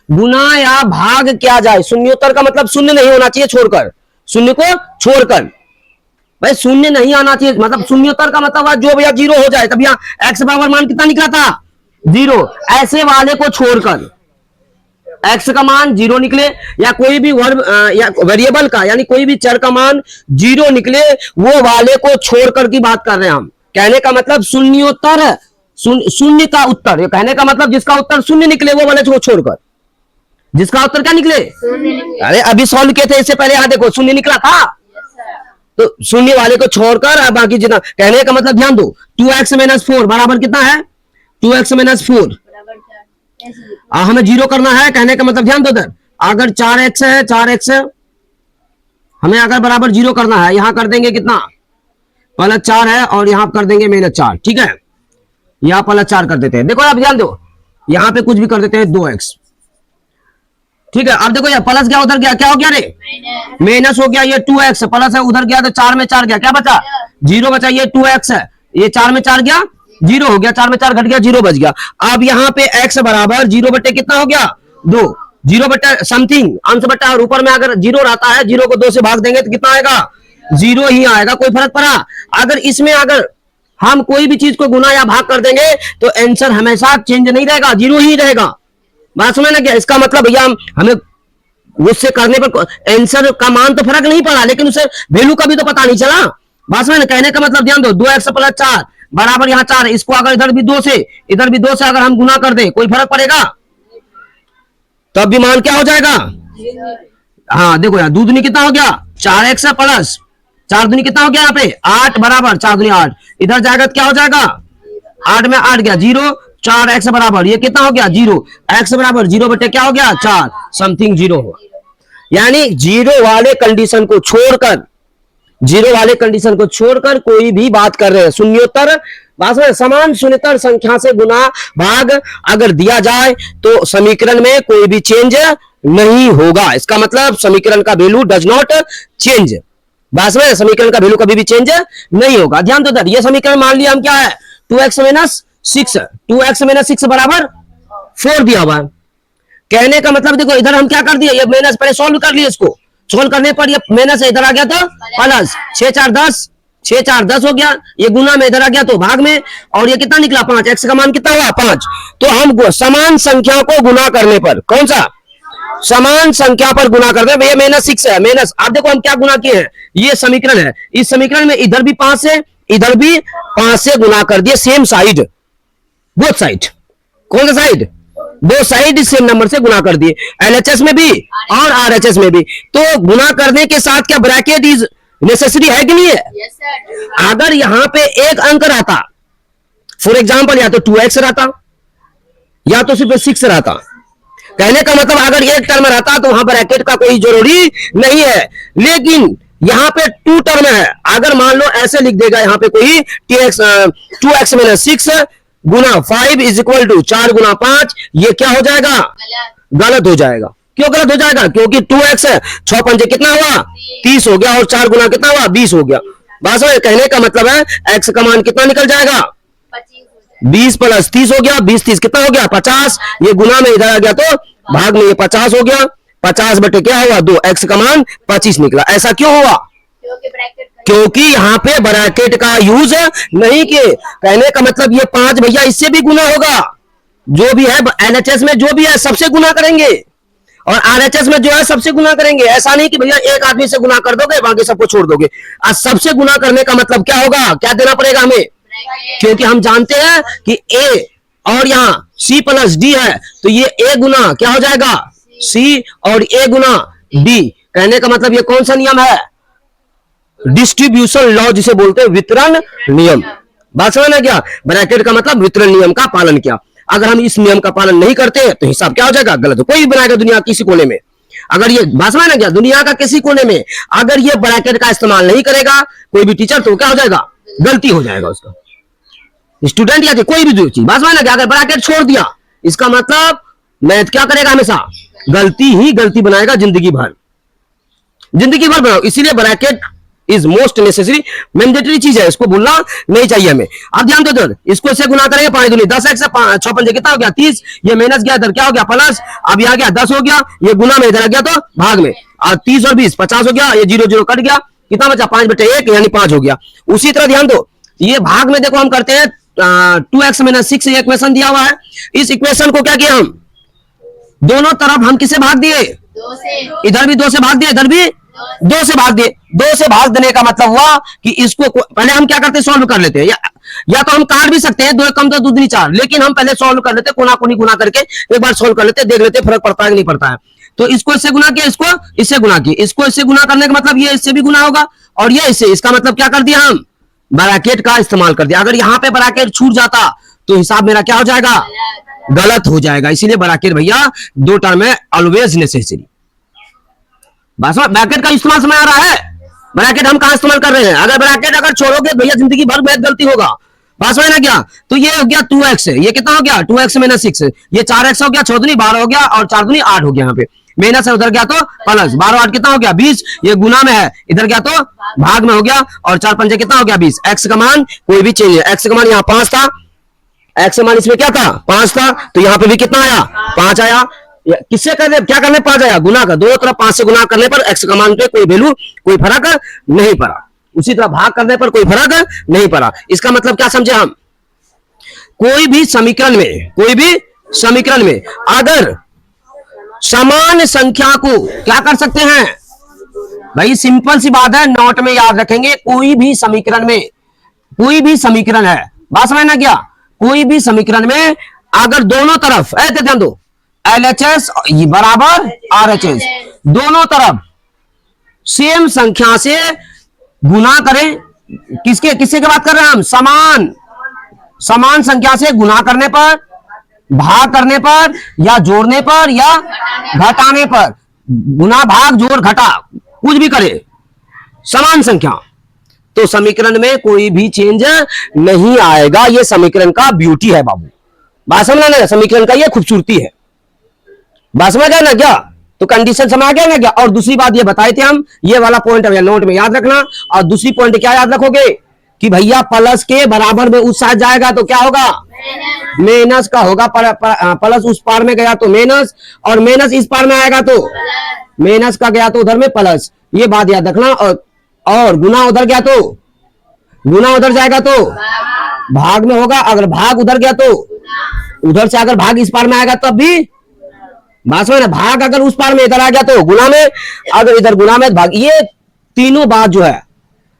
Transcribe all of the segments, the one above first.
गुना या भाग क्या जाए। शून्योत्तर का मतलब शून्य नहीं होना चाहिए छोड़कर, शून्य को छोड़कर भाई शून्य नहीं आना चाहिए। मतलब शून्योत्तर का मतलब जो भैया जीरो हो जाए। तब यहाँ एक्स बराबर मान कितना निकला था, जीरो। ऐसे वाले को छोड़कर एक्स का मान जीरो निकले या कोई भी वर्ब या वेरिएबल का यानी कोई भी चर का मान जीरो निकले, वो वाले को छोड़कर की बात कर रहे हैं हम। कहने का मतलब शून्योत्तर, शून्य का उत्तर, कहने का मतलब जिसका उत्तर शून्य निकले वो वाले को छोड़कर। जिसका उत्तर क्या निकले, अरे अभी सॉल्व किए थे इससे पहले, यहां देखो शून्य निकला था, तो शून्य वाले को छोड़कर बाकी जितना। कहने का मतलब ध्यान दो, 2x - 4 बराबर कितना है, 2x - 4 हमें जीरो करना है। कहने का मतलब ध्यान दो इधर, अगर 4x है, 4x हमें अगर बराबर जीरो करना है, यहां कर देंगे कितना, +4 है और यहां कर देंगे -4, ठीक है। यहां +4 कर देते हैं। देखो आप ध्यान दो, यहां पे कुछ भी कर देते हैं 2x, ठीक है। अब देखो यार प्लस गया उधर गया, क्या हो गया रे, माइनस हो गया। ये 2x प्लस है, उधर गया तो 4 में 4 गया, क्या बचा, 0 बचा। ये 2x है, ये 4 में 4 गया, 0 हो गया, 4 में 4 घट गया, 0 बच गया। अब यहाँ पे x बराबर 0 बटे कितना हो गया, 2, 0 बटे समथिंग अंश बटा, और ऊपर में अगर 0 रहता है, 0 को 2 से भाग देंगे तो कितना आएगा, 0 ही आएगा। कोई फर्क पड़ा। अगर इसमें अगर हम कोई भी चीज को गुना या भाग कर देंगे तो आंसर हमेशा चेंज नहीं रहेगा, 0 ही रहेगा। बात समझ ना क्या, इसका मतलब भैया हमें उससे करने पर आंसर का मान तो फर्क नहीं पड़ा, लेकिन उसे वैल्यू का भी तो पता नहीं चला। बात समझ ना, कहने का मतलब ध्यान दो, 2x + 4 बराबर यहाँ 4 है। इसको अगर इधर भी 2 से इधर भी 2 से अगर हम गुना कर दे, कोई फर्क पड़ेगा, तब भी मान क्या हो जाएगा, हाँ देखो यहाँ दो दूनी कितना हो गया, 4x प्लस 4 दूनी कितना हो गया, यहाँ पे 8 बराबर 4 दूनी 8, इधर जाएगा तो क्या हो जाएगा, 8 में 8 गया 0, 4x बराबर ये कितना हो गया 0, x बराबर 0 बटे क्या हो गया 4, समथिंग 0 हुआ। यानी जीरो वाले कंडीशन को छोड़कर, जीरो वाले कंडीशन को छोड़कर कोई भी बात कर रहे हैं। शून्योत्तर में समान शून्यतर संख्या से गुना भाग अगर दिया जाए तो समीकरण में कोई भी चेंज नहीं होगा। इसका मतलब समीकरण का वैल्यू डज नॉट चेंज। बस में समीकरण का वैल्यू कभी भी चेंज नहीं होगा। ध्यान दो, ये समीकरण मान लिया हम क्या है, 2x - 6 बराबर 4 दिया हुआ। कहने का मतलब देखो इधर हम क्या कर दिए, ये माइनस पहले सॉल्व कर लिए, इसको सॉल्व करने पर ये माइनस इधर आ गया था प्लस, 6 4 10, 6 4 10 हो गया, ये गुना में इधर आ गया तो भाग में, और ये कितना निकला 5, x का मान कितना हुआ 5। तो हम समान संख्या को गुना करने पर, कौन सा समान संख्या पर गुना कर दे, भैया -6 है, माइनस, आप देखो हम क्या गुना किए हैं, ये समीकरण है, इस समीकरण में इधर भी 5 से इधर भी 5 से गुना कर दिए, सेम साइड, बोथ साइड, कौन सा साइड, दो साइड सेम नंबर से गुना कर दिए, एलएचएस में भी और आरएचएस में भी। तो गुना करने के साथ क्या ब्रैकेट इज नेसेसरी है कि नहीं है? yes, अगर यहां पे एक अंक रहता, फॉर एग्जांपल या तो 2x रहता या तो सिर्फ 6 रहता, कहने का मतलब अगर एक टर्म रहता तो वहां ब्रैकेट का कोई जरूरी नहीं है, लेकिन यहां पे 2 टर्म है। अगर मान लो ऐसे लिख देगा यहां पे कोई 2x - 6 गुना 5 = 4 गुना 5, ये क्या हो जाएगा, गलत हो जाएगा। क्यों गलत हो जाएगा, क्योंकि 2x है, 6 पंजे कितना हुआ 30 हो गया, और 4 गुना कितना हुआ 20 हो गया। बस कहने का मतलब है x का मान कितना निकल जाएगा 20 + 30 हो गया, 20 30 कितना हो गया 50, ये गुना में इधर आ गया तो भाग में ये 50 हो गया, 50 बटे क्या हुआ 2, x का मान 25 निकला। ऐसा क्यों हुआ, क्योंकि यहाँ पे ब्रैकेट का यूज नहीं किए। कहने का मतलब ये 5 भैया इससे भी गुना होगा, जो भी है एलएचएस में जो भी है सबसे गुना करेंगे, और आरएचएस में जो है सबसे गुना करेंगे। ऐसा नहीं कि भैया एक आदमी से गुना कर दोगे बाकी सबको छोड़ दोगे। आज सबसे गुना करने का मतलब क्या होगा, क्या देना पड़ेगा हमें, क्योंकि हम जानते हैं कि ए और यहाँ C + D है, तो ये A गुना क्या हो जाएगा C और A गुना D। कहने का मतलब ये कौन सा नियम है, डिस्ट्रीब्यूशन लॉ जिसे बोलते हैं, वितरण नियम। बात समझना क्या, ब्रैकेट का मतलब वितरण नियम का पालन किया। अगर हम इस नियम का पालन नहीं करते तो हिसाब क्या हो जाएगा, गलत हो। कोई भी बनाएगा दुनिया किसी कोने में, अगर ये बात समझना क्या, दुनिया का किसी कोने में अगर ये ब्रैकेट का इस्तेमाल नहीं करेगा कोई भी टीचर, तो क्या हो जाएगा, गलती हो जाएगा उसका, स्टूडेंट या कोई भी चीज। बात समझना क्या, अगर ब्रैकेट छोड़ दिया इसका मतलब मैथ क्या करेगा, हमेशा गलती ही गलती बनाएगा, जिंदगी भर बनाओ। इसीलिए bracket is most necessary, mandatory चीज है, इसको भूलना नहीं चाहिए हमें। अब ध्यान दो इधर, इसको इससे गुना करेंगे 5 दूनी 10x, 6 पंजे कितना हो गया 30, ये माइनस गया इधर क्या हो गया प्लस, अब यहाँ गया 10 हो गया, ये गुना में इधर आ गया तो भाग में, और 30 और 20 50 हो गया, ये 0 0 कट गया, कितना बचा 5/1 यानी 5 हो गया। उसी तरह ध्यान दो, ये भाग में देखो हम करते हैं 2x - 6 ये इक्वेशन दिया हुआ है, इस इक्वेशन को क्या किया हम दोनों तरफ हम किसे भाग दिए, इधर भी 2 से भाग दिए, इधर भी 2 से भाग दिए। 2 से भाग देने का मतलब हुआ कि इसको पहले हम क्या करते हैं सॉल्व कर लेते हैं, या तो हम काट भी सकते हैं 2 कम 2 दूनी 4, लेकिन हम पहले सॉल्व कर लेते हैं, कोना कोनी गुना करके एक बार सॉल्व कर लेते हैं, देख लेते हैं फर्क पड़ता है कि नहीं पड़ता है। तो इसको इससे गुना किया, इसको इससे गुना किया, इसको इससे गुना करने का मतलब ये इससे भी गुना होगा और ये इससे, इसका मतलब क्या कर दिया हम ब्रैकेट का इस्तेमाल कर दिया। अगर यहां पे ब्रैकेट छूट जाता तो हिसाब मेरा क्या हो जाएगा, गलत हो जाएगा। इसीलिए ब्रैकेट भैया 2 टर्म है, ऑलवेज नेसेसरी। बस ब्रैकेट का इस्तेमाल समझ आ रहा है, ब्रैकेट हम कहां इस्तेमाल कर रहे हैं, अगर ब्रैकेट अगर छोड़ोगे भैया जिंदगी भर बहुत गलती होगा। पास में ना क्या, तो ये हो गया 2x, ये कितना हो गया 2x - 6, ये 4x हो गया, 6 दूनी 12 हो गया और 4 दूनी 8 हो गया, यहाँ पे माइनस है, उधर गया तो प्लस, 12 8 कितना हो गया 20, ये गुना में है, इधर गया तो भाग में हो गया, और 4 पंजे कितना हो गया 20। x का मान कोई भी चेंज है, x का मान यहाँ 5 था, x का मान इसमें क्या था 5 था, तो यहाँ पे भी कितना आया 5 आया। किससे करने क्या करने 5 आया, गुना का, दोनों तरफ 5 से गुना करने पर x का मान पे कोई वैल्यू कोई फर्क नहीं पड़ा, उसी तरह भाग करने पर कोई फर्क नहीं पड़ा। इसका मतलब क्या समझे हम, कोई भी समीकरण में अगर समान संख्या को क्या कर सकते हैं भाई, सिंपल सी बात है, नोट में याद रखेंगे, कोई भी समीकरण है, बात समझना क्या, कोई भी समीकरण में अगर दोनों तरफ ऐसे ध्यान दो, LHS बराबर RHS, दोनों तरफ सेम संख्या से गुना करें, किसके की बात कर रहे हैं हम, समान संख्या से गुना करने पर, भाग करने पर, या जोड़ने पर या घटाने पर, गुना भाग जोड़ घटा कुछ भी करे समान संख्या, तो समीकरण में कोई भी चेंज नहीं आएगा। ये समीकरण का ब्यूटी है बाबू, बात समझ ना, समीकरण का ये खूबसूरती है, बात समझ गया ना क्या, तो कंडीशन समझ गया ना क्या। और दूसरी बात ये बताए थे हम, ये वाला पॉइंट नोट में याद रखना, और दूसरी पॉइंट क्या याद रखोगे कि भैया प्लस के बराबर में उस साइड जाएगा तो क्या होगा माइनस का होगा, प्लस उस पार में गया तो माइनस, और माइनस इस पार में आएगा तो माइनस का गया तो उधर में प्लस, ये बात याद रखना। और गुना उधर गया तो गुना उधर जाएगा तो भाग में होगा, अगर भाग उधर गया तो उधर से अगर भाग इस पार में आएगा तब भी बात समझ, भाग अगर उस पार में इधर आ गया तो गुना में, अगर इधर गुना में भाग, ये तीनों बात जो है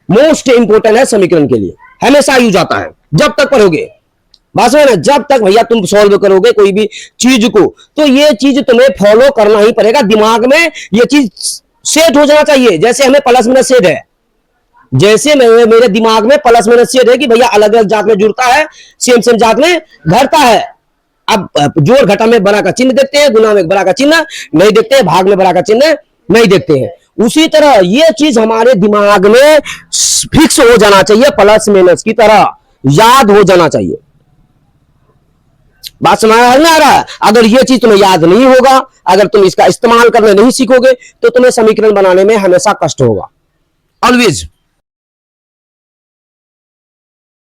मोस्ट इंपोर्टेंट है समीकरण के लिए, हमेशा यूज आता है जब तक पढ़ोगे, बात समझ ना, जब तक भैया तुम सॉल्व करोगे कोई भी चीज को, तो ये चीज तुम्हें फॉलो करना ही पड़ेगा, दिमाग में ये चीज सेट हो जाना चाहिए। जैसे हमें प्लस माइनस सेट है, जैसे मेरे दिमाग में प्लस माइनस सेट है कि भैया अलग अलग जात में जुड़ता है, सेम जात में घटता है। अब जोड़ घटा में बड़ा का चिन्ह देखते हैं, गुना में बड़ा का चिन्ह नहीं देखते हैं, भाग में बड़ा का चिन्ह नहीं देखते हैं। उसी तरह ये चीज हमारे दिमाग में फिक्स हो जाना चाहिए, प्लस माइनस की तरह याद हो जाना चाहिए। बात समझ में आ रहा है। अगर ये चीज तुम्हें याद नहीं होगा, अगर तुम इसका इस्तेमाल करने नहीं सीखोगे, तो तुम्हें समीकरण बनाने में हमेशा कष्ट होगा, ऑलवेज।